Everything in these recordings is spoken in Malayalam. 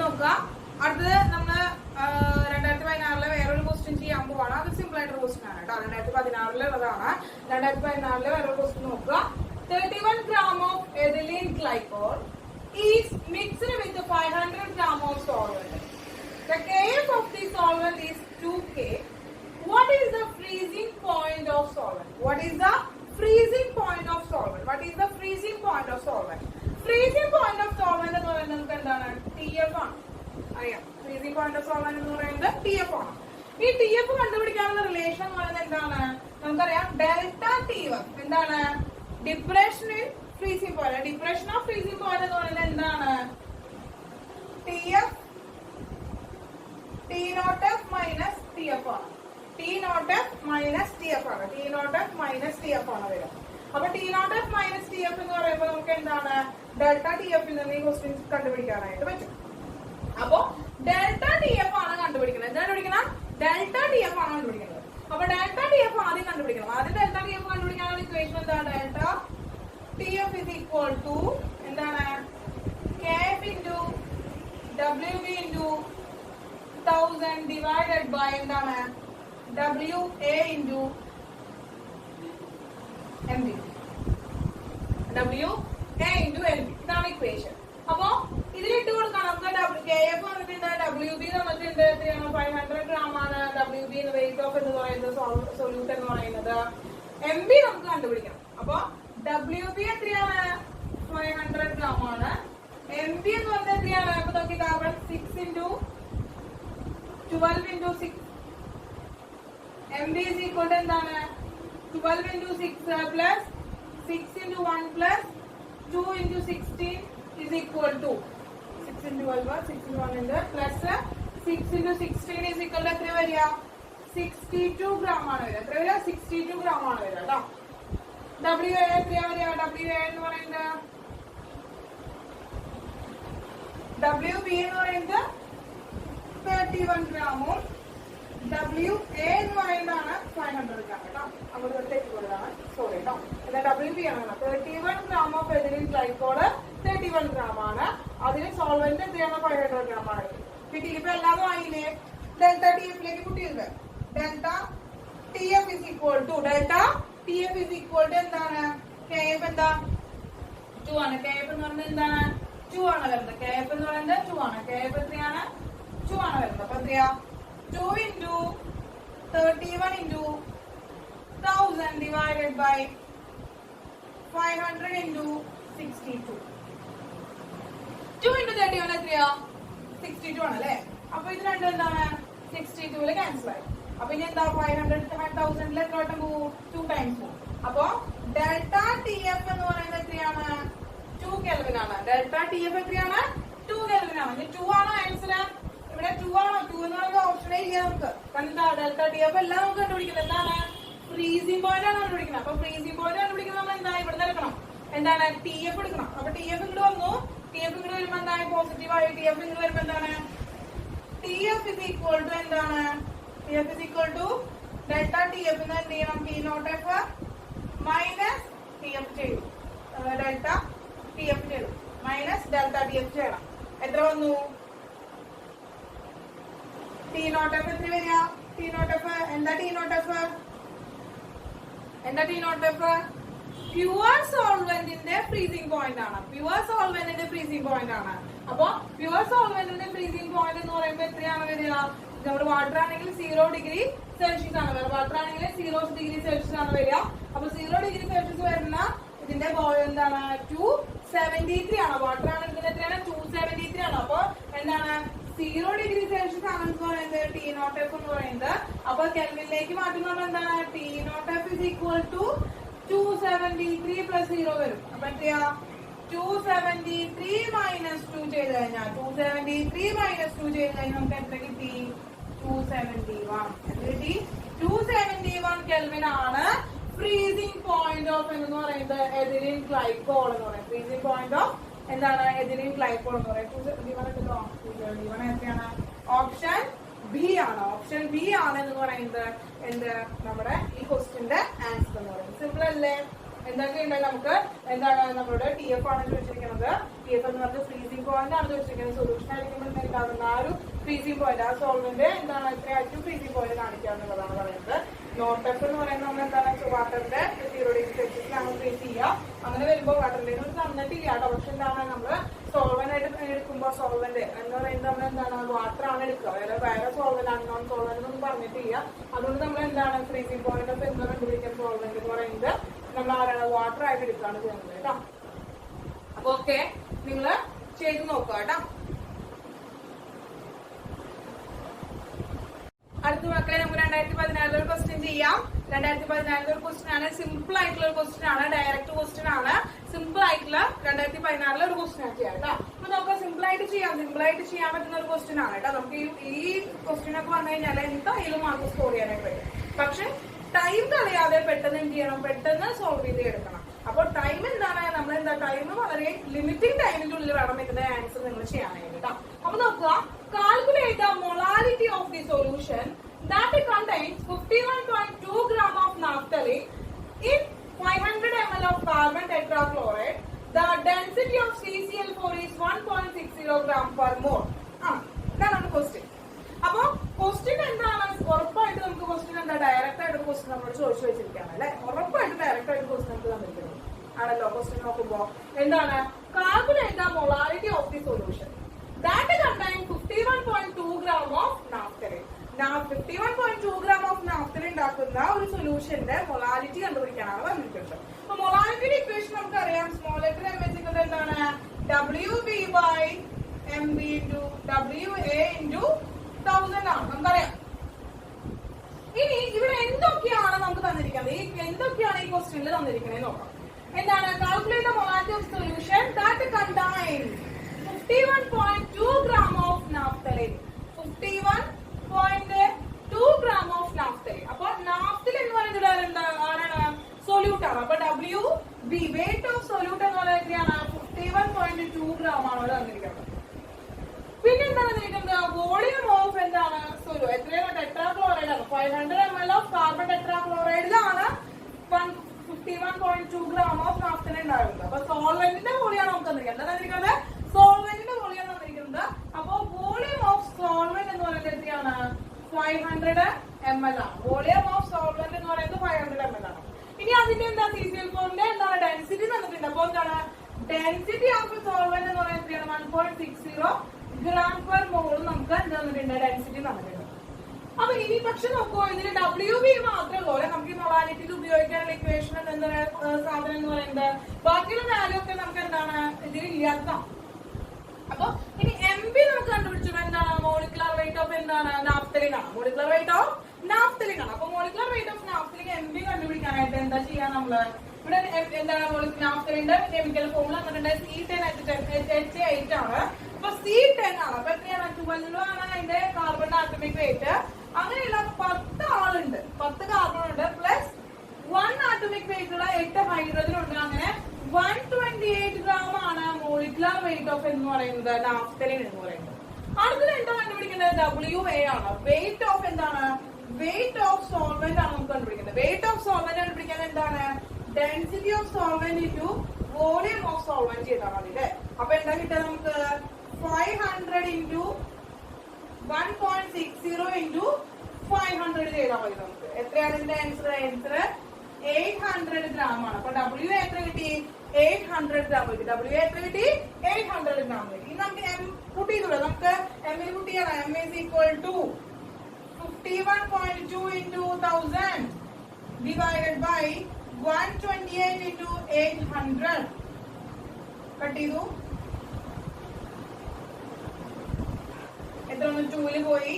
നോക്കുക, അടുത്തത് നമ്മള് 2016 വേറൊരു ക്വസ്റ്റ്യൻ ചെയ്യാൻ പോവാണ്. അത് സിമ്പിൾ ആയിട്ടൊരു ക്വസ്റ്റ്യൻ ആണ് കേട്ടോ. 2016 ഉള്ളതാണ്. 2016 വേറൊരു ക്വസ്റ്റ്യൻ നോക്കുക. 31 gram of ethylene glycol is mixed with 500 gram of solvent. The kf of the solvent is 2K. What is the freezing point of solvent? What is the freezing point of solvent? What is the freezing point of solvent? Freezing point of solvent എന്ന് പറയുന്നത് നമുക്ക് എന്താണ്? TF ആണ്. അറിയാം. Freezing point of solvent എന്ന് പറയുന്നത് TF ആണ്. ഈ TF കണ്ടുപിടിക്കാനുള്ള റിലേഷൻ എന്ന് പറയുന്നത് എന്താണ്? നമുക്കറിയാം ഡെൽറ്റ TF എന്താണ്? Depression in freezing point. Depression of freezing point എന്ന് പറയുന്നത് എന്താണ്? TF T0F minus TF ആണ്. T0F minus TF ആണ്. T0F minus TF ആണ് വരിക. അപ്പൊ T0F minus TF എന്ന് പറയുമ്പോൾ നമുക്ക് എന്താണ്? ഡെൽറ്റ TF ൽ നിന്ന് ഈ ക്വസ്റ്റ്യൻ കണ്ടുപിടിക്കാനായിട്ട് പറ്റും. അപ്പൊ ഡെൽറ്റ TF ആണ് കണ്ടുപിടിക്കുന്നത്. എന്താ കണ്ടുപിടിക്കണം? ഡെൽറ്റ TF ആണ് കണ്ടുപിടിക്കുന്നത്. അപ്പൊ ഡെൽറ്റ TF ആദ്യം കണ്ടുപിടിക്കണം. ആദ്യം ഡെൽറ്റ TF കണ്ടുപിടിക്കാനുള്ള ഇക്വേഷൻ എന്താണ്? Delta TF is equal to എന്താണ്? KF into WB into 1000 divided by എന്താണ്? WA into MB. WA into MB. ഇതാണ് ഇക്വേഷൻ. അപ്പൊ ഇതിലിട്ട് കൊടുക്കണം. നമുക്ക് KF വന്നിട്ടുണ്ട്, WB വന്നിട്ടുണ്ട്, 500 gram ആണ്. WB വെയിറ്റ് ഓഫ് എന്ന് പറയുന്നത് സൊല്യൂട്ട് എന്ന് പറയുന്നത്. MB നമുക്ക് കണ്ടുപിടിക്കണം. അപ്പൊ WB എത്രയാണ്? 500 gram ആണ്. MB എന്ന് പറഞ്ഞാൽ എത്രയാണ്? അപ്പൊ നോക്കി carbon 6 into 12 into 6. MB is equal to എന്താണ്? 12 into 6 plus 6 into 1 plus 2 into 16 is equal to 6 into 12 6 into 1 into plus 6 into 16 is equal to എത്ര വരിക? 62 gram ആണ് വരിക. എത്ര വരിക? 62 gram ആണ് വരിക കേട്ടോ. WA എത്രയാ വരിക? WA എന്ന് പറയുന്നത് WB എന്ന് പറയുന്നത് 31 ഗ്രാമും WA എന്ന് പറയുന്നതാണ് 500 gram കേട്ടോ. അവിടെ തെറ്റിക്കൊള്ളതാണ്, സോറി കേട്ടോ. എന്നാൽ WB ആണ് 31 gram of ethylene glycol 31 gram ആണ്. അതിന് സോൾവെന്റ് എത്രയാണ്? 500 gram ആണ്. കിട്ടി. ഇപ്പൊ എല്ലാതും ആയില്ലേ? ഡെൽറ്റ TF ലേക്ക് കുട്ടിയുണ്ട്. Delta TF is equal to എന്താണ്? KF എന്താ? 2 ആണ്. KF എന്ന് പറയുന്നത് എന്താണ്? 2 ആണ് വരുന്നത്. KF എന്ന് പറയുന്നത് 2 ആണ്. KF എത്രയാണ്? 2 ആണ് വരുന്നത്. അപ്പൊ എത്രയാ? 2 into 31 into 1000 divided by 500 into 62. 2 into 31 എത്രയാ? 62 ആണ് അല്ലേ? അപ്പൊ ഇത് രണ്ടും എന്താണ്? 62 ക്യാൻസൽ ആയി. അപ്പൊ ഇനി എന്താ? 500 1000 എത്ര വട്ടം പോകും? 2 times പോകും. അപ്പൊ ഡെൽറ്റ TF എന്ന് പറയുന്നത് എത്രയാണ്? 2 കെൽവിൻ ആണ്. ഡെൽറ്റ TF എത്രയാണ്? 2 കെൽവിൻ ആണ്. ഇനി 2 ആണോ ആൻസർ? ഇവിടെ 2 ആണോ? 2 എന്ന് പറയുന്നത് ഓപ്ഷനേ ഇല്ല നമുക്ക്. കണ്ടാ? ഡെൽറ്റ TF എല്ലാം നമുക്ക് കണ്ടുപിടിക്കുന്നത് എന്താണ്? ഫ്രീസിംഗ് പോയിന്റ് ആണ് കണ്ടുപിടിക്കുന്നത്. അപ്പൊ ഫ്രീസിംഗ് പോയിന്റ് കണ്ടുപിടിക്കുന്നത് നമ്മൾ എന്താ? ഇവിടെ എടുക്കണം. എന്താണ്? TF എടുക്കണം. അപ്പൊ TF ഇങ്ങോട്ട് വന്നു. TF ഇങ്ങോട്ട് വരുമ്പോ എന്താണ്? പോസിറ്റീവ് ആയി. TF ഇങ്ങോട്ട് വരുമ്പോ എന്താണ്? TF is equal to എന്താണ്? TF is equal to delta TF എന്ന് എന്ത് ചെയ്യണം? T0F മൈനസ് TF ചെയ്തു. ഡെൽറ്റ TF ചെയ്തു മൈനസ് ഡെൽറ്റ TF ചെയ്യണം. എത്ര വന്നു? T0F എത്ര വരിക? T0F എന്താ? T0F എന്താ? T0F പ്യുവർ സോൾവെന്റിന്റെ ഫ്രീസിംഗ് പോയിന്റ് ആണ്. പ്യുവർ സോൾവെന്റിന്റെ ഫ്രീസിംഗ് പോയിന്റ് ആണ്. അപ്പൊ പ്യുവർ സോൾവെന്റിന്റെ ഫ്രീസിംഗ് പോയിന്റ് എന്ന് പറയുമ്പോൾ എത്രയാണ് വരിക? നമ്മുടെ വാട്ടർ ആണെങ്കിൽ 0 ഡിഗ്രി സെൽഷ്യസ് ആണ് വരിക. വാട്ടർ ആണെങ്കിൽ 0 ഡിഗ്രി സെൽഷ്യസ് ആണ് വരിക. അപ്പൊ 0 ഡിഗ്രി സെൽഷ്യസ് വരുന്ന ഇതിന്റെ എന്താണ്? 273 ആണ്. വാട്ടർ ആണെങ്കിൽ എത്രയാണ്? 273 ആണ്. അപ്പൊ എന്താണ്? 0 ഡിഗ്രി സെൽഷ്യസ് ആണെന്ന് പറയുന്നത് T0F എന്ന് പറയുന്നത്. അപ്പൊ കെൽവിനിലേക്ക് മാറ്റുമ്പോൾ എന്താണ്? T0F is equal to 273 plus 0 വരും. അപ്പൊ എത്രയാ? 273 minus 2 ചെയ്ത് കഴിഞ്ഞാൽ 273 minus 2 ചെയ്ത് കഴിഞ്ഞാൽ നമുക്ക് എത്ര കിട്ടി? 271. എത്ര കിട്ടി? 271 കെൽവിൻ ആണ് ഫ്രീസിംഗ് പോയിന്റ് ഓഫ് എന്ന് പറയുന്നത് എഥിലീൻ ഗ്ലൈക്കോൾ എന്ന് പറയുന്നത്. ഫ്രീസിംഗ് പോയിന്റ് ഓഫ് എന്താണ്? എഥിലീൻ ഗ്ലൈക്കോൾ എന്ന് പറയുന്നത്. എത്രയാണ്? ഓപ്ഷൻ ബി ആണ്. ഓപ്ഷൻ ബി ആണ് എന്ന് പറയുന്നത് എന്ത്? നമ്മുടെ ഈ ക്വസ്റ്റ്യന്റെ ആൻസർ എന്ന് പറയുന്നത്. സിമ്പിൾ അല്ലേ? എന്തൊക്കെയുണ്ട് നമുക്ക് എന്താണ് നമ്മുടെ TF ആണ് ചോദിച്ചിരിക്കുന്നത്. TF എന്ന് പറഞ്ഞ ഫ്രീസിംഗ് പോയിന്റ് ആണ് ചോദിച്ചിരിക്കുന്നത്. സൊല്യൂഷൻ ആയിരിക്കുമ്പോൾ ഉണ്ടാകുന്ന ആ ഒരു ഫ്രീസിംഗ് പോയിന്റ്, ആ സോൾവെന്റ് എന്താണ് എത്രയായിട്ടും ഫ്രീസിംഗ് പോയിന്റ് കാണിക്കാന്നുള്ളതാണ് പറയുന്നത്. നോട്ട് എഫ് എന്ന് പറയുന്നത് നമ്മൾ എന്താണ് വാട്ടറിന്റെ 0 ഡിഗ്രി സെൽഷ്യസിലാണ് ഫ്രീസ് ചെയ്യുക. അങ്ങനെ വരുമ്പോൾ വാട്ടറിന്റെ തന്നിട്ടില്ല കേട്ടോ. പക്ഷെ എന്താണ് നമ്മള് സോൾവെന്റ് ആയിട്ട് എടുക്കുമ്പോൾ സോൾവെന്റ് എന്ന് പറയുന്നത് നമ്മൾ എന്താണ് വാട്ടർ ആണ് എടുക്കുക. വേറെ സോൾവെന്റ് അൺനോൺ സോൾവെന്റ് ഒന്നും പറഞ്ഞിട്ടില്ല. അതുകൊണ്ട് നമ്മൾ എന്താണ് ഫ്രീസിംഗ് പോയിന്റ് ഓഫ് എന്താ കണ്ടുപിടിക്കുന്ന സോൾവെന്റ് എന്ന് പറയുന്നത് നമ്മൾ ആരാണ് വാട്ടർ ആയിട്ട് എടുക്കുകയാണ് ചെയ്യുന്നത് കേട്ടോ. അപ്പൊ ഓക്കെ, നിങ്ങള് ചെയ്ത് നോക്കുക കേട്ടോ. അടുത്ത മക്കളെ നമുക്ക് 2014 ഒരു ക്വസ്റ്റ്യൻ ചെയ്യാം. 2014 ഒരു ക്വസ്റ്റ്യൻ ആണ്, സിമ്പിൾ ആയിട്ടുള്ള ഒരു ക്വസ്റ്റ്യൻ ആണ്, ഡയറക്റ്റ് ക്വസ്റ്റ്യൻ ആണ്. സിമ്പിൾ ആയിട്ടുള്ള 2014 ഒരു ക്വസ്റ്റ്യൻ ചെയ്യാം കേട്ടോ. അപ്പൊ നമുക്ക് സിമ്പിൾ ആയിട്ട് ചെയ്യാൻ പറ്റുന്ന ഒരു ക്വസ്റ്റ്യൻ ആണ് കേട്ടോ. നമുക്ക് ഈ ക്വസ്റ്റ്യൻ ഒക്കെ വന്നു കഴിഞ്ഞാൽ എന്തായാലും മാർക്ക് സ്കോർ ചെയ്യാനായിട്ട് പറ്റും. പക്ഷെ ടൈം കളയാതെ പെട്ടെന്ന് എന്ത് ചെയ്യണം, പെട്ടെന്ന് സോൾവ് ചെയ്ത് എടുക്കണം. അപ്പൊ ടൈം എന്താണ്, നമ്മൾ എന്താ ടൈം വളരെ ലിമിറ്റിംഗ് ടൈമിന്റെ ഉള്ളിൽ വേണം ഇതിന്റെ ആൻസർ നിങ്ങൾ ചെയ്യാനായിട്ട് കേട്ടോ. അപ്പൊ നോക്കുക, calculate the molality of the solution that contains 51.2 gram of naphthalene in 500 ml of carbon tetrachloride. The density of CCl4 is 1.60 gram per mole. ഇതാണ് ക്വസ്റ്റ്യൻ. അപ്പൊ ക്വസ്റ്റ്യൻ എന്താണ്, ഉറപ്പായിട്ട് നമുക്ക് ക്വസ്റ്റ്യൻ എന്താ ഡയറക്റ്റ് ആയിട്ട് ക്വസ്റ്റ്യൻ നമ്മളോട് ചോദിച്ചു വെച്ചിരിക്കുകയാണ് അല്ലെ. ഉറപ്പായിട്ട് ഡയറക്റ്റ് ആയിട്ട് ക്വസ്റ്റ്യൻ നമുക്ക് തന്നിരിക്കുന്നത് ആണല്ലോ. ക്വസ്റ്റ്യൻ നോക്കുമ്പോ എന്താണ്, calculate the molality of the solution that contains 51.2 gram of naphthalene. 51.2 gram of naphthalene ഉണ്ടാക്കുന്ന ഒരു സൊല്യൂഷന്റെ മൊളാലിറ്റി കണ്ടുപിടിക്കാനാണ് വന്നിട്ടുണ്ട്. അപ്പൊ മൊളാലിറ്റിയുടെ ഇക്വേഷൻ നമുക്ക് അറിയാം. സ്മോൾ ലെറ്റർ എം വെച്ചിട്ടുണ്ട് എന്താണ്, WB/MB into WA into 1000 ആണ് നമുക്കറിയാം. ഇനി ഇവിടെ എന്തൊക്കെയാണ് നമുക്ക് തന്നിരിക്കുന്നത്, എന്തൊക്കെയാണ് ഈ ക്വസ്റ്റ്യനിൽ തന്നിരിക്കുന്നത് നോക്കാം. എന്താണ്, calculate the molality of solution that contains 51.2 gram of naphthalene. 51.2 gram of naphthalene. അപ്പൊ നാഫ്തലിൻ എന്ന് പറയുന്നത് എന്താണ്, സൊല്യൂട്ട് ആണ്. അപ്പൊ WB വെയിറ്റ് ഓഫ് സൊല്യൂട്ട് എന്ന് പറയുന്നത് എത്രയാണ്, 51.2 gram ആണ് ഇവിടെ തന്നിരിക്കുന്നത്. പിന്നെ എന്താണ് തന്നിരിക്കുന്നത്, വോളിയം ഓഫ് എന്താണ് സൊല്യൂട്ട് എത്രയാണ്, ടെട്രാക്ലോറൈഡ് ആണ്. 500 ml ഓഫ് കാർബൺ ടെട്രാക്ലോറൈഡിലാണ് 51.2 gram ഓഫ് നാഫ്തലിൻ ഉണ്ടാകുന്നത്. അപ്പൊ സോൾവെന്റിന്റെ വോളിയാണ് നമുക്ക് തന്നിരിക്കുന്നത്. എന്താ തന്നിരിക്കുന്നത്, സോൾവെന്റിന്റെ വോളിയം തന്നിരിക്കുന്നത്. അപ്പൊ വോളിയം ഓഫ് സോൾവെന്റ് എന്ന് പറയുന്നത് എത്രയാണ്, 500 ml ആണ്. വോളിയം ഓഫ് സോൾവെന്റ് എന്ന് പറയുന്നത് 500 ml ആണ്. ഇനി അതിന്റെ എന്താ CCl4ന്റെ എന്താണ് ഡെൻസിറ്റി തന്നിട്ടുണ്ട്. അപ്പൊ എന്താണ് ഡെൻസിറ്റി ഓഫ് സോൾവെന്റ് എന്ന് പറയുന്നത് 1.60 gram per mole നമുക്ക് എന്താ തന്നിട്ടുണ്ട്, ഡെൻസിറ്റി തന്നിട്ടുണ്ട്. അപ്പൊ ഇനി പക്ഷെ നോക്കൂ, ഇതിന് WB മാത്രമേ ഉള്ളൂ. നമുക്ക് ഈ മൊളാലിറ്റിയിൽ ഉപയോഗിക്കാനുള്ള ഇക്വേഷൻ എന്താണ് സാധനം എന്ന് പറയുന്നത്. ബാക്കിയുള്ള വാല്യൂ ഒക്കെ നമുക്ക് എന്താണ് ഇതിൽ ഇല്ലാത്തതാണ്. അപ്പൊ ഇനി MB നമുക്ക് കണ്ടുപിടിച്ചു എന്താണ്, മോളിക്കുലർ വെയിറ്റ് ഓഫ് എന്താണ് നാഫ്തലിൻ ആണ്. മോളിക്കുലർ വെയിറ്റ് ഓഫ് നാഫ്തലിൻ ആണ്. അപ്പൊ molecular weight of naphthalene MB കണ്ടുപിടിക്കാനായിട്ട് എന്താ ചെയ്യാ നമ്മള്, ഇവിടെ എന്താണ് നാഫ്തലിന്റെ കെമിക്കൽ ഫോമുല C10H8 ആണ്. അപ്പൊ C10 ആണ്. അപ്പൊ എത്രയാണ്, 12 ആണ് അതിന്റെ കാർബൺ ആറ്റമിക് വെയിറ്റ്. അങ്ങനെയുള്ള 10 ആളുണ്ട്, 10 കാർബൺ ഉണ്ട്, പ്ലസ് 1 ആറ്റമിക് വെയിറ്റ് ഉള്ള 8 ഹൈഡ്രജൻ ഉണ്ട്. അങ്ങനെ 128 gram ആണ് മോളിക്കുലർ വെയിറ്റ് ഓഫ് എന്ന് പറയുന്നത് നാഫ്തലിൻ എന്ന് പറയുന്നത്. അടുത്തത് എന്താ കണ്ടുപിടിക്കുന്നത്, WA ആണ്. വെയിറ്റ് ഓഫ് എന്താണ്, വെയിറ്റ് ഓഫ് സോൾവെന്റ് ആണ് നമുക്ക് കണ്ടുപിടിക്കുന്നത്. വെയിറ്റ് ഓഫ് സോൾവെന്റ് കണ്ടുപിടിക്കാൻ എന്താണ്, density of solvent into volume of solvent ചെയ്താൽ മതി അല്ലേ. അപ്പൊ എന്താ കിട്ടുക നമുക്ക്, 500 into 1.60 into 500 ചെയ്താൽ മതി നമുക്ക്. എത്രയാണ് ഇതിന്റെ ആൻസർ, 800 gram ആണ്. അപ്പൊ WA എത്ര കിട്ടി, 800 gram കിട്ടി. WA എത്ര കിട്ടി, 800 gram കിട്ടി. ഇനി നമുക്ക് M പുട്ട് ചെയ്തൂടെ, നമുക്ക് M ന് പുട്ട് ചെയ്യണം. M is equal to 51.2 into 1000 divided by 128 into 800. Cut ചെയ്തു, എത്ര 2 പോയി.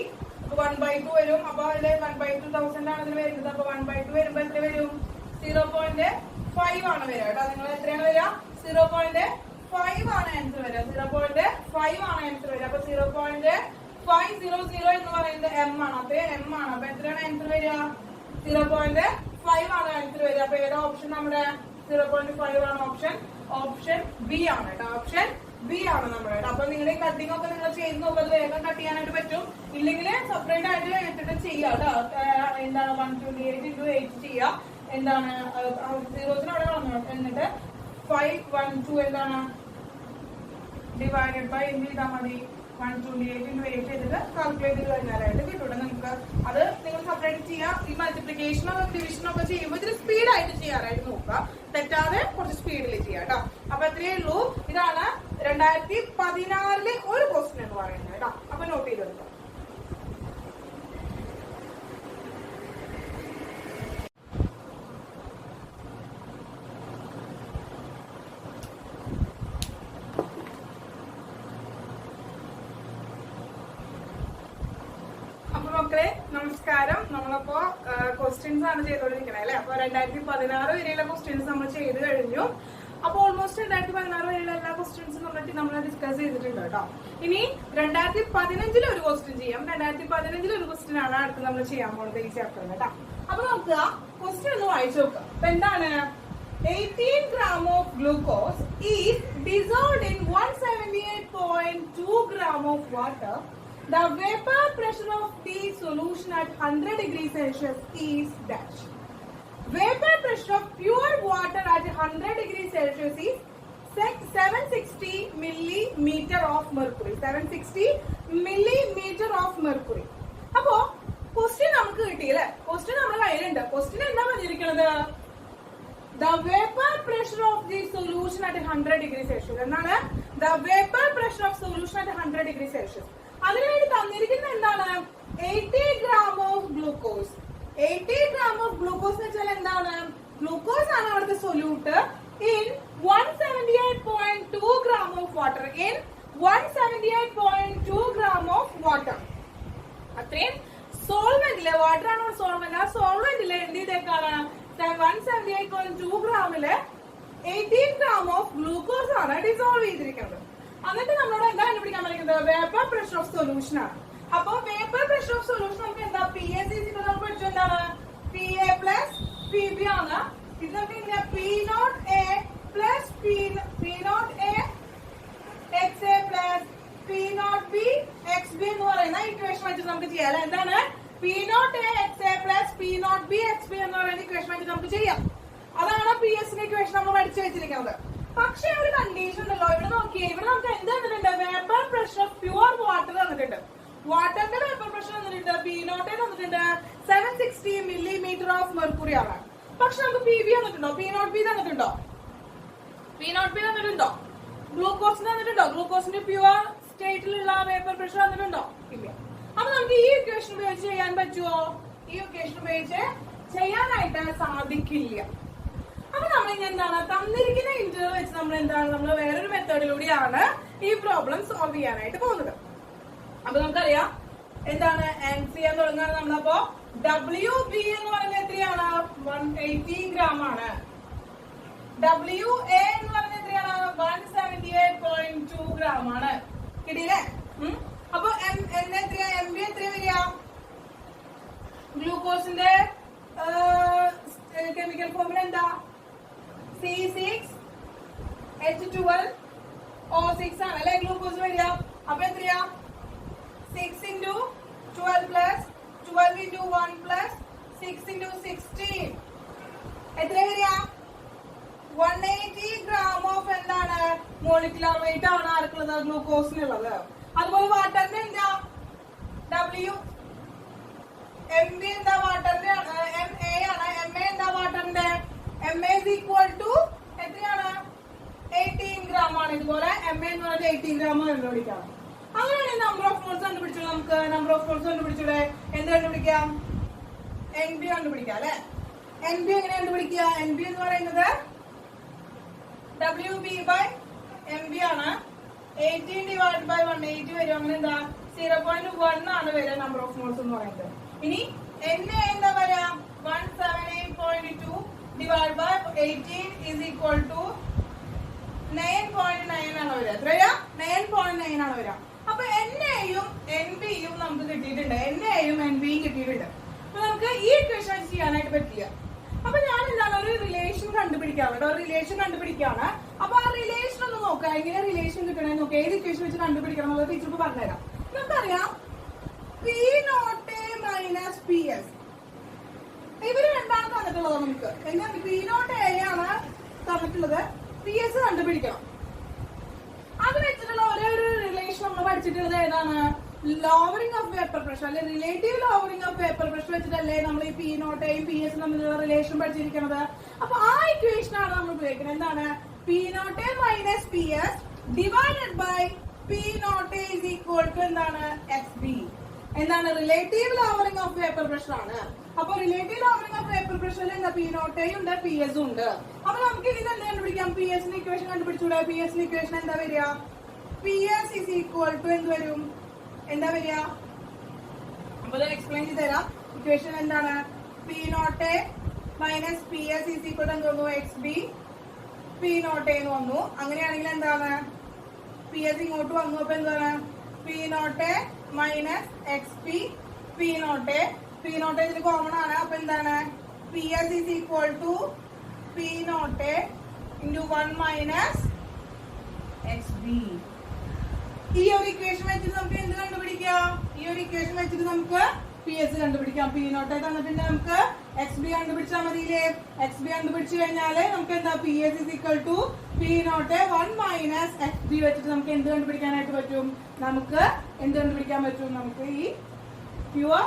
1/2 വരും. അപ്പൊ അതിന്റെ 1/2000 ആണ് ഇതിന് വരുന്നത്. അപ്പൊ 1/2 വരുമ്പോ എത്ര വരും, 0.5 ആണ് വരിക കേട്ടോ. നിങ്ങൾ എത്രയാണ് വരിക, 0.5 ആണ് ആൻസർ വരിക. 0.5 ആണ് ആൻസർ വരിക. അപ്പൊ 0.500 എന്ന് പറയുന്നത് M ആണ്. അപ്പൊ M ആണ്. അപ്പൊ എത്രയാണ് ആൻസർ വരിക, 0.5 ആണ് ആൻസർ വരിക. അപ്പൊ ഏതാ ഓപ്ഷൻ, നമ്മുടെ 0.5 ആണ് ഓപ്ഷൻ. ഓപ്ഷൻ ബി ആണ് കേട്ടോ. ഓപ്ഷൻ ബി ആണ് നമ്മുടെ. അപ്പൊ നിങ്ങളുടെ ഈ കട്ടിംഗ് ഒക്കെ നിങ്ങൾ ചെയ്ത് നോക്കുമ്പോൾ വേഗം കട്ട് ചെയ്യാനായിട്ട് പറ്റും. ഇല്ലെങ്കിൽ സെപ്പറേറ്റ് ആയിട്ട് എടുത്തിട്ട് ചെയ്യാം കേട്ടോ. എന്താണ് 128 into 8 ചെയ്യാം. എന്താണ് സീറോസിന് അവിടെ കളഞ്ഞു. എന്നിട്ട് 512 എന്താണ് ഡിവൈഡഡ് ബൈ എന്ത് ചെയ്താൽ മതി 128 ചെയ്തിട്ട് കാൽക്കുലേറ്റ് ചെയ്ത് കഴിഞ്ഞാലായിട്ട് കിട്ടൂടെ നമുക്ക്. അത് നിങ്ങൾ സെപ്പറേറ്റ് ചെയ്യാം. ഈ മൾട്ടിപ്ലിക്കേഷനോ ഡിവിഷനോ ഒക്കെ ചെയ്യുമ്പോൾ ഇതിന് സ്പീഡായിട്ട് ചെയ്യാനായിട്ട് നോക്കുക. തെറ്റാതെ കുറച്ച് സ്പീഡിൽ ചെയ്യാം കേട്ടോ. അപ്പൊ എത്രയേ ഉള്ളൂ. ഇതാണ് 2016 ഒരു ക്വസ്റ്റ്യൻ എന്ന് പറയുന്നത് കേട്ടോ. അപ്പൊ നോട്ട് ചെയ്തെടുക്കാം. നമസ്കാരം. നമ്മളിപ്പോ ക്വസ്റ്റ്യൻസ് ആണ് ചെയ്തോണ്ടിരിക്കണേ അല്ലെ. അപ്പൊ 2016 വരെയുള്ള ക്വസ്റ്റ്യൻസ് നമ്മൾ ചെയ്ത് കഴിഞ്ഞു. അപ്പൊ ഓൾമോസ്റ്റ് 2016 വരെയുള്ള എല്ലാ ക്വസ്റ്റ്യൻസും നമ്മൾ ഡിസ്കസ് ചെയ്തിട്ടുണ്ട് കേട്ടോ. ഇനി 2015 ഒരു ക്വസ്റ്റ്യൻ ചെയ്യാം. 2015 ഒരു ക്വസ്റ്റ്യൻ ആണ് അടുത്ത് നമ്മൾ ചെയ്യാൻ പോകുന്നത് ഈ ചാപ്റ്ററിൽ കേട്ടോ. അപ്പൊ നമുക്ക് ആ ക്വസ്റ്റ്യൻ ഒന്ന് വായിച്ചു നോക്കാം. അപ്പൊ എന്താണ് 18 gram of glucose is dissolved in 178.2 gram of water. The vapor pressure of the solution at 100 degrees Celsius is dash. Vapor pressure of pure water at 100 degrees Celsius is 760 millimeter of mercury. 760 millimeter of mercury. അപ്പോ ക്വസ്റ്റ്യൻ നമുക്ക് കിട്ടിയില്ലേ. ക്വസ്റ്റ്യൻ നമ്മുടെ കയ്യിലുണ്ട്. ക്വസ്റ്റ്യൻ എന്താ പറഞ്ഞിരിക്കുന്നത്? The vapor pressure of the solution at 100 degrees Celsius. എന്താണ് the vapor pressure of solution at 100 degrees Celsius. അതിനുവേണ്ടി തന്നിരിക്കുന്ന എന്താണ് 80 gram of glucose. 80 gram of glucose എന്ന് വെച്ചാൽ എന്താണ്? ഗ്ലൂക്കോസ് ആണ് അവിടുത്തെ solute in 178.2 gram of water. In 178.2 gram of water. അത്രയും സോൾവെന്റിലെ വാട്ടർ ആണ് സോൾവെന്റ്. ആ സോൾവെന്റിലെ എന്ത് ചെയ്തേക്കാണ് 178.2 ഗ്രാമില് 18 gram of glucose ആണ് ഡിസോൾവ് ചെയ്തിരിക്കുന്നത്. എന്നിട്ട് നമ്മളോട് എന്താ കണ്ടുപിടിക്കാൻ പറ്റുന്നത്? വേപ്പർ പ്രഷർ ഓഫ് സൊല്യൂഷൻ ആണ്. അപ്പൊ വേപ്പർ പ്രഷർ ഓഫ് സൊല്യൂഷൻ നമുക്ക് എന്താ PAC നമ്മൾ പഠിച്ചു. എന്താണ് PA പ്ലസ് PB ആണ്. ഇത് നമുക്ക് ഇങ്ങനെ P0A plus P0A XA plus P0B XB എന്ന് പറയുന്ന ഇക്വേഷൻ വെച്ചിട്ട് നമുക്ക് ചെയ്യാം അല്ലെ. എന്താണ് P0A XA plus P0B XB എന്ന് പറയുന്ന ഇക്വേഷൻ വെച്ചിട്ട് നമുക്ക് ചെയ്യാം. അതാണ് PS ഇക്വേഷൻ നമ്മൾ പഠിച്ചു വെച്ചിരിക്കുന്നത്. പക്ഷെ ഒരു കണ്ടീഷൻ ഉണ്ടല്ലോ. ഇവിടെ നോക്കിയേ. ഇവിടെ നമുക്ക് എന്ത് തന്നിട്ടുണ്ട്? Vapour pressure of pure water തന്നിട്ടുണ്ട്. വാട്ടറിന്റെ വേപ്പർ പ്രഷർ തന്നിട്ടുണ്ട്. P0 തന്നിട്ടുണ്ട് 760 millimeter ഓഫ് മെർക്കുറി ആണ്. പക്ഷെ നമുക്ക് PB തന്നിട്ടുണ്ടോ? P0B തന്നിട്ടുണ്ടോ? P0B തന്നിട്ടുണ്ടോ? ഗ്ലൂക്കോസ് തന്നിട്ടുണ്ടോ? ഗ്ലൂക്കോസിന്റെ പ്യുവർ സ്റ്റേറ്റിലുള്ള വേപ്പർ പ്രഷർ തന്നിട്ടുണ്ടോ? ഇല്ല. അപ്പൊ നമുക്ക് ഈ ഇക്വേഷൻ ഉപയോഗിച്ച് ചെയ്യാൻ പറ്റുമോ? ഈ ഇക്വേഷൻ ഉപയോഗിച്ച് ചെയ്യാനായിട്ട് സാധിക്കില്ല. അപ്പൊ നമ്മൾ ഇനി എന്താണ് തന്നിരിക്കുന്ന ഇന്റർവൽ വെച്ച് നമ്മൾ വേറൊരു മെത്തേഡിലൂടെയാണ് ഈ പ്രോബ്ലം സോൾവ് ചെയ്യാനായിട്ട് പോകുന്നത്. അപ്പൊ നമുക്കറിയാം എന്താണ് NCM തുടങ്ങാൻ നമ്മളപ്പോ WB എന്ന് പറയുന്നത് എത്രയാണ്? 180 gram ആണ്. WA എന്ന് പറയുന്നത് എത്രയാണ്? 178.2 gram ആണ്. കിട്ടിയില്ലേ? അപ്പൊ എത്രയാ? MB എത്രയാ വരിക? ഗ്ലൂക്കോസിന്റെ കെമിക്കൽ ഫോർമുല എന്താ? C6H12O6 ആണ് അല്ലെ ഗ്ലൂക്കോസ് വരിക. അപ്പൊ എത്രയാ? 6 into 12 plus 12 into 1 plus 6 into 16 എത്ര വരിക? 180 gram ഓഫ് എന്താണ് മോളിക്കുലർ വെയിറ്റ് ആണ് ആർക്കുള്ളത്? ഗ്ലൂക്കോസിനുള്ളത്. അതുപോലെ വാട്ടറിന്റെ എന്താ? MB എന്താ? വാട്ടറിന്റെ MA ആണ്. MA എന്താ? വാട്ടറിന്റെ MA is equal to എത്രയാണ്? 18 gram ആണ്. ഇതുപോലെ MA എന്ന് പറഞ്ഞാൽ 18 gram കണ്ടുപിടിക്കാം. അങ്ങനെയാണെങ്കിൽ നമ്പർ ഓഫ് മോൾസ് കണ്ടുപിടിച്ചു. നമുക്ക് നമ്പർ ഓഫ് മോൾസ് കണ്ടുപിടിച്ചൂടെ? എന്ത് കണ്ടുപിടിക്കാം? NB കണ്ടുപിടിക്കാം അല്ലെ. NB എങ്ങനെ കണ്ടുപിടിക്കുക? NB എന്ന് പറയുന്നത് WB by MB ആണ്. 18 divided by 180 വരും. അങ്ങനെ എന്താ 0.1 ആണ് വരിക നമ്പർ ഓഫ് മോൾസ് എന്ന് പറയുന്നത്. ഇനി NA എന്താ പറയാ? 178.2 divided by 18 is equal to 9.9 ആണ് വരിക. എത്രയാ? 9.9 ആണ് വരിക. അപ്പൊ NAയും NBയും നമുക്ക് കിട്ടിയിട്ടുണ്ട്. NAയും NBയും കിട്ടിയിട്ടുണ്ട്. അപ്പൊ നമുക്ക് ഈ ഇക്വേഷൻ ചെയ്യാനായിട്ട് പറ്റില്ല. അപ്പൊ ഞാൻ എന്താണ് ഒരു റിലേഷൻ കണ്ടുപിടിക്കാണ്. ഒരു റിലേഷൻ കണ്ടുപിടിക്കാണ്. അപ്പൊ ആ റിലേഷൻ ഒന്ന് നോക്കാം. എങ്ങനെ റിലേഷൻ കിട്ടണേ നോക്കാം. ഏത് ഇക്വേഷൻ വെച്ച് കണ്ടുപിടിക്കണം എന്നുള്ളത് ടീച്ചർക്ക് പറഞ്ഞുതരാം. നമുക്കറിയാം P0A minus PS. ഇവര് രണ്ടാണ് തന്നിട്ടുള്ളത് നമുക്ക്. എന്താ P0 A ആണ് തന്നിട്ടുള്ളത്, PS കണ്ടുപിടിക്കണം. അത് വെച്ചിട്ടുള്ള ഒരേ ഒരു റിലേഷൻ നമ്മൾ പഠിച്ചിട്ടുള്ളത് ഏതാണ്? ലോവറിംഗ് ഓഫ് വേപ്പർ പ്രഷർ അല്ലെ relative lowering of vapour pressure വെച്ചിട്ടല്ലേ നമ്മൾ ഈ P0 യും PS തമ്മിലുള്ള റിലേഷൻ പഠിച്ചിരിക്കുന്നത്. അപ്പൊ ആ ഇക്വേഷൻ ആണ് നമ്മൾ ഉപയോഗിക്കുന്നത്. എന്താണ്? P0 minus PS divided by P0 is equal to എന്താണ്? XB. എന്താണ്? Relative lowering of vapour pressure ആണ്. അപ്പൊ റിലേറ്റീവ് ലോവറിംഗ് ഓഫ് വേപ്പർ പ്രഷറിൽ എന്താ P0 ഉണ്ട്, PS ഉണ്ട്. അപ്പൊ നമുക്ക് ഇത് എന്താ കണ്ടുപിടിക്കാം? PS ഇക്വേഷൻ കണ്ടുപിടിച്ചൂടെ? PS ഇക്വേഷൻ എന്താ വരിക? PS is equal to എന്ത് വരും? എന്താ വരിക? അപ്പൊ എക്സ്പ്ലെയിൻ ചെയ്ത് തരാം. ഇക്വേഷൻ എന്താണ്? P0 minus PS is equal to എന്ത് വന്നു? XB. P0 എന്ന് വന്നു. അങ്ങനെയാണെങ്കിൽ എന്താണ്? PS ഇങ്ങോട്ട് വന്നു. അപ്പൊ എന്താണ്? P0 minus XP. P0 ഇതിന് കോമൺ ആണ്. അപ്പൊ എന്താണ്? PS is equal to P0 into 1 minus XB. ഈ ഒരു ഇക്വേഷൻ വെച്ചിട്ട് നമുക്ക് എന്ത് കണ്ടുപിടിക്കാം? ഈ ഒരു ഇക്വേഷൻ വെച്ചിട്ട് നമുക്ക് PS കണ്ടുപിടിക്കാം. P0 തന്നിട്ടുണ്ട്, നമുക്ക് XB കണ്ടുപിടിച്ചാൽ മതിയില്ലേ? XB കണ്ടുപിടിച്ചു കഴിഞ്ഞാല് നമുക്ക് എന്താ? PS is equal to P0 1 minus XB വെച്ചിട്ട് നമുക്ക് എന്ത് കണ്ടുപിടിക്കാനായിട്ട് പറ്റും? നമുക്ക് എന്ത് കണ്ടുപിടിക്കാൻ പറ്റും? നമുക്ക് ഈ പ്യുവർ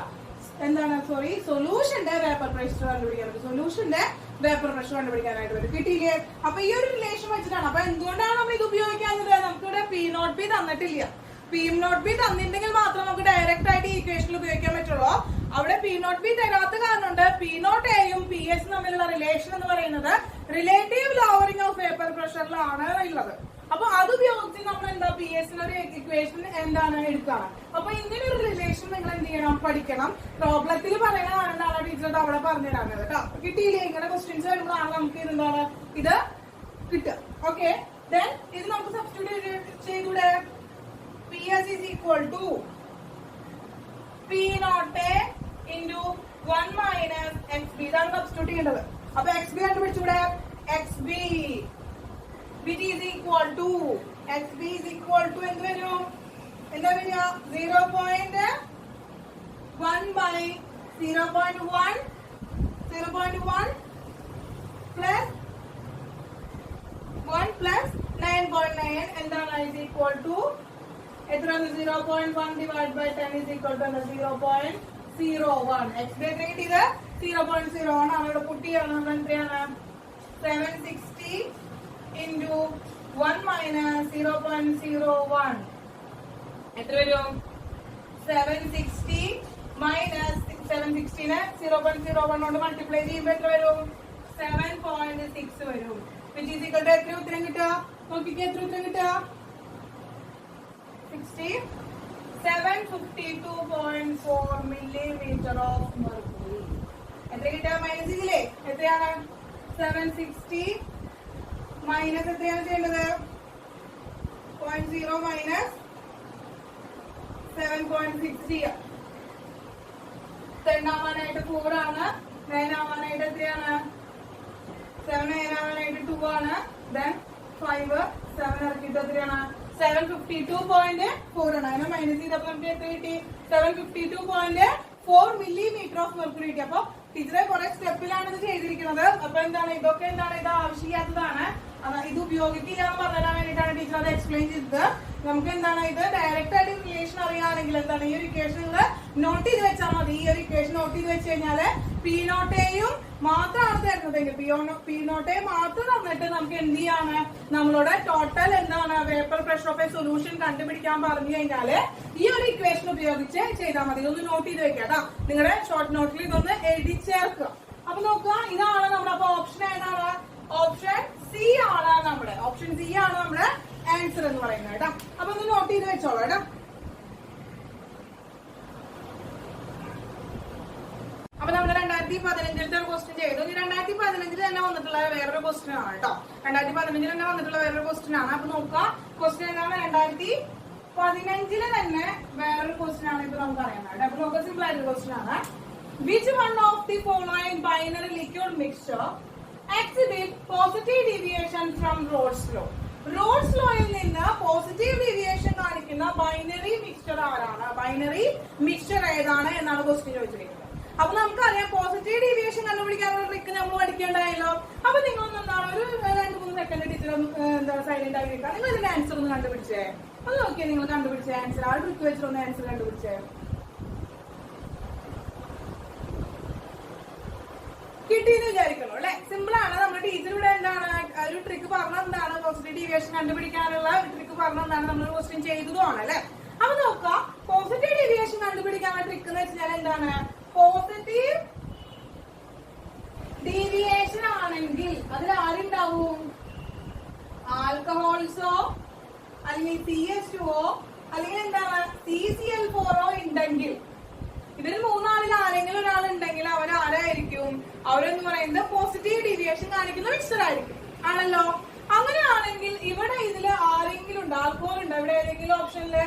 എന്താണ് സൊല്യൂഷന്റെ വേപ്പർ പ്രഷർ കണ്ടുപിടിക്കാൻ പറ്റും. സൊല്യൂഷന്റെ വേപ്പർ പ്രഷർ കണ്ടുപിടിക്കാനായിട്ട് പറ്റും. കിട്ടിയില്ലേ? അപ്പൊ ഈ ഒരു റിലേഷൻ വെച്ചിട്ടാണ്. അപ്പൊ എന്തുകൊണ്ടാണ് നമ്മൾ ഇത് ഉപയോഗിക്കാത്തത്? നമുക്കിവിടെ P0B തന്നിട്ടില്ല. P0B തന്നിട്ടുണ്ടെങ്കിൽ മാത്രം നമുക്ക് ഡയറക്റ്റ് ആയിട്ട് ഈ ഇക്വേഷനിൽ ഉപയോഗിക്കാൻ പറ്റുള്ളൂ. അവിടെ P0B തരാത്ത കാരണമുണ്ട്. P0 യും PS തമ്മിലുള്ള റിലേഷൻ എന്ന് പറയുന്നത് റിലേറ്റീവ് ലോവറിംഗ് ഓഫ് വേപ്പർ പ്രഷറിലാണ് ഉള്ളത്. അപ്പൊ അത് ഉപയോഗിച്ച് നമ്മൾ എന്താ PS ഒരു ഇക്വേഷൻ എന്താണ് എടുക്കണം. അപ്പൊ ഇങ്ങനെ ഒരു റിലേഷൻ നിങ്ങൾ എന്ത് ചെയ്യണം? പഠിക്കണം. പ്രോബ്ലത്തിൽ പറയണതാണ് ടീച്ചർ അവിടെ പറഞ്ഞിടാണ് കേട്ടോ. കിട്ടിയില്ലേ? ഇങ്ങനെ ക്വസ്റ്റ്യൻസ് വരുമ്പോഴാണ് നമുക്ക് എന്താണ് ഇത് കിട്ടുക. ഓക്കെ, ദെൻ ഇത് നമുക്ക് സബ്സ്റ്റിറ്റ്യൂട്ട് ചെയ്തൂടെ? PS is equal to P0 into 1 minus XB. ഇതാണ് സബ്സ്റ്റിറ്റ്യൂട്ട് ചെയ്യേണ്ടത്. അപ്പൊ XB കണ്ടുപിടിച്ചൂടെ? XB which is equal to XB is equal to എന്ത് വരും? എന്താ വരിക? 0.1 by 0.1 plus 1 plus 9.9 എന്താണ്? is equal to എത്രയാണ്? 0.1 divided by 10 is equal to 0.01. XB എത്ര കിട്ടിയത്? 0.01 ആണ്. ഇവിടെ കുട്ടിയാണ് നമ്മൾ എത്രയാണ്? 760 into 1 minus 0.01 എത്ര വരും? 760 minus 760 0.01 കൊണ്ട് മൾട്ടിപ്ലൈ ചെയ്യുമ്പോൾ എത്ര വരും? 7.6 വരും. which is equal to എത്ര ഉത്തരം കിട്ടുക? നോക്കിക്കേ, എത്ര ഉത്തരം കിട്ടുക? 752.4 millimeter of mercury. എത്ര കിട്ടുക? മൈനസ് ചെയ്തില്ലേ? എത്രയാണ്? 760 മൈനസ് എത്രയാണ് ചെയ്യേണ്ടത്? 0.0 മൈനസ് 7.6 ചെയ്യാം. 10 ആവാനായിട്ട് 4 ആണ്. 9 ആവാനായിട്ട് എത്രയാണ്? 7 ആവാനായിട്ട് 2 ആണ്. ദെൻ 5 7 ഇറക്കിയിട്ട് എത്രയാണ്? 752.4 ആണ്. അതിനെ മൈനസ് ചെയ്തപ്പോൾ നമുക്ക് എത്ര കിട്ടി? 752.4 millimeter ഓഫ് മെർക്കുറി കിട്ടി. അപ്പൊ ടീച്ചറെ കുറെ സ്റ്റെപ്പിലാണ് ഇത് ചെയ്തിരിക്കുന്നത്. അപ്പൊ എന്താണ് ഇതൊക്കെ എന്താണ്? ഇത് ആവശ്യമില്ലാത്തതാണ്. ഇത് ഉപയോഗിക്കില്ല എന്ന് പറഞ്ഞാൽ വേണ്ടിയിട്ടാണ് ടീച്ചർ അത് എക്സ്പ്ലെയിൻ ചെയ്തത്. നമുക്ക് എന്താണ് ഇത് ഡയറക്റ്റ് ആയിട്ട് റിലേഷൻ അറിയുകയാണെങ്കിൽ എന്താണ് ഈ ഒരു ഇക്വേഷൻ നോട്ട് ചെയ്ത് വെച്ചാൽ മതി. ഈ ഒരു ഇക്വേഷൻ നോട്ട് ചെയ്ത് വെച്ച് കഴിഞ്ഞാല് P0 മാത്രമാണ് തരുന്നതെങ്കിൽ P0 മാത്രം തന്നിട്ട് നമുക്ക് എന്ത് ചെയ്യാണ്? നമ്മളോട് ടോട്ടൽ എന്താണ് vapour pressure of A solution കണ്ടുപിടിക്കാൻ പറഞ്ഞു കഴിഞ്ഞാല് ഈ ഒരു ഇക്വേഷൻ ഉപയോഗിച്ച് ചെയ്താൽ മതി. ഇതൊന്ന് നോട്ട് ചെയ്ത് വെക്കാം കേട്ടോ. നിങ്ങളുടെ ഷോർട്ട് നോട്ടിൽ ഇതൊന്ന് എഴുതി ചേർക്കുക. അപ്പൊ നോക്കുക, ഇതാണ് നമ്മുടെ അപ്പൊ ഓപ്ഷൻ ഏതാണ്? ഓപ്ഷൻ സി ആണ് നമ്മുടെ. ഓപ്ഷൻ സി ആണ് നമ്മുടെ ആൻസർ എന്ന് പറയുന്നത് കേട്ടോ. അപ്പൊ ഒന്ന് നോട്ട് ചെയ്ത് വെച്ചോളൂ കേട്ടോ. അപ്പൊ നമ്മൾ 2015 ക്വസ്റ്റ്യൻ ചെയ്തു. ഈ 2015 തന്നെ വന്നിട്ടുള്ള വേറൊരു ക്വസ്റ്റ്യൻ ആണ് കേട്ടോ. 2015 തന്നെ വന്നിട്ടുള്ള വേറൊരു ക്വസ്റ്റ്യൻ ആണ്. അപ്പൊ നോക്കാം ക്വസ്റ്റ്യൻ എന്താണ്? 2015 തന്നെ വേറൊരു ക്വസ്റ്റ്യൻ ആണ് ഇപ്പൊ നമുക്ക് അറിയുന്നത്. അപ്പൊ നോക്കാം, സിമ്പിൾ ആയിട്ടുള്ള ക്വസ്റ്റ്യൻ ആണ്. Which one of the following binary liquid mixture exhibit positive deviation from Rolle's law? Rolle's lawയിൽ നിന്ന് പോസിറ്റീവ് ഡീവിയേഷൻ കാണിക്കുന്ന ബൈനറി മിക്സ്ചർ ആരാണ്? ബൈനറി മിക്സ്ചർ ഏതാണ് എന്നാണ് ക്വസ്റ്റ്യൻ ചോദിച്ചിരിക്കുന്നത്. അപ്പൊ നമുക്കറിയാം പോസിറ്റീവ് ഡീവിയേഷൻ കണ്ടുപിടിക്കാനുള്ള ട്രിക്ക് നമ്മൾ പഠിക്കേണ്ടായല്ലോ. അപ്പൊ നിങ്ങളൊന്നും എന്താണ് ഒരു 2-3 സെക്കൻഡ് ടീച്ചർ എന്താ സൈലന്റ് ആയി നിൽക്കാം. നിങ്ങൾ ഇതിന്റെ ആൻസർ ഒന്ന് കണ്ടുപിടിച്ചേ. അത് നോക്കിയാൽ നിങ്ങൾ കണ്ടുപിടിച്ച ആൻസർ ആ ട്രിക്ക് വെച്ചിട്ടൊന്ന് ആൻസർ കണ്ടുപിടിച്ചേ. കിട്ടിയെന്ന് വിചാരിക്കണോ അല്ലെ? സിമ്പിൾ ആണ്. നമ്മുടെ ടീച്ചർ ഇവിടെ എന്താണ് ഒരു ട്രിക്ക് പറഞ്ഞെന്താണ് പോസിറ്റീവ് ഡീവിയേഷൻ കണ്ടുപിടിക്കാനുള്ള ട്രിക്ക് പറഞ്ഞെന്താണ് നമ്മൾ ക്വസ്റ്റ്യൻ ചെയ്തതുമാണ് അല്ലെ. അപ്പൊ നോക്കാം, പോസിറ്റീവ് ഡീവിയേഷൻ കണ്ടുപിടിക്കാനുള്ള ട്രിക്ക് എന്ന് വെച്ചാൽ എന്താണ്? പോസിറ്റീവ് ഡീവിയേഷൻ ആണെങ്കിൽ അതിൽ ആരുണ്ടാവും? ആൽക്കഹോൾസോ അല്ലെങ്കിൽ CH2O അല്ലെങ്കിൽ എന്താണ് CCl4O ഉണ്ടെങ്കിൽ, ഇതിൽ 3 ആളിൽ ആരെങ്കിലും ഒരാൾ ഉണ്ടെങ്കിൽ അവരാരായിരിക്കും? അവരെന്ന് പറയുന്നത് പോസിറ്റീവ് ഡീവിയേഷൻ കാണിക്കുന്ന മിക്സർ ആയിരിക്കും ആണല്ലോ. അങ്ങനെയാണെങ്കിൽ ഇവിടെ ഇതിൽ ആരെങ്കിലും ഉണ്ടോ? ആൽക്കഹോൾ ഉണ്ടോ ഇവിടെ ഏതെങ്കിലും ഓപ്ഷനില്?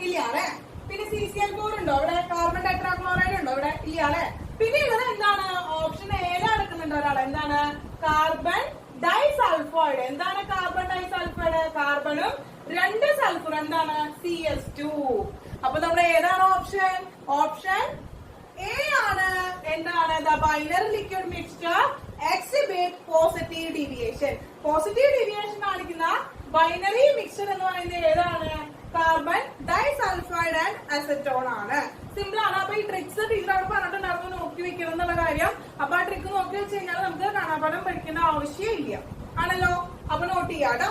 ഇല്ല അല്ലെ. പിന്നെ CCl4 ഉണ്ടോ ഇവിടെ? കാർബൺ ടെട്രാക്ലോറൈഡ് ഉണ്ടോ ഇവിടെ? ഇല്ല അല്ലെ. പിന്നെ ഉള്ളത് എന്താണ്? ഓപ്ഷൻ ഏഴ് നടക്കുന്നുണ്ട് ഒരാൾ. എന്താണ്? Carbon disulphide. എന്താണ് കാർബൺ ഡൈസൾഫൈഡ്? കാർബണും 2 സൾഫർ എന്താണ്? CS2. അപ്പൊ നമ്മുടെ ഏതാണ് ഓപ്ഷൻ? ഓപ്ഷൻ എ ആണ്. എന്താണ്? The binary liquid mixture exhibit positive deviation. Positive deviation കാണിക്കുന്ന ബൈനറി മിക്സ്ചർ എന്ന് പറയുന്നത് ഏതാണ്? കാർബൺ ഡൈസൾഫൈഡ് ആൻഡ് അസറ്റോൺ ആണ്. സിമ്പിൾ ആണ്. അപ്പൊ ഈ ട്രിക്സ് ടീച്ചർ അവിടെ പറഞ്ഞിട്ടുണ്ടായിരുന്നു നോക്കി വെക്കണം എന്നുള്ള കാര്യം. അപ്പൊ ആ ട്രിക്ക് നോക്കി വെച്ച് കഴിഞ്ഞാൽ നമുക്ക് കാണാപാഠം പഠിക്കേണ്ട ആവശ്യമില്ല ആണല്ലോ. അപ്പൊ നോട്ട് ചെയ്യാട്ടോ.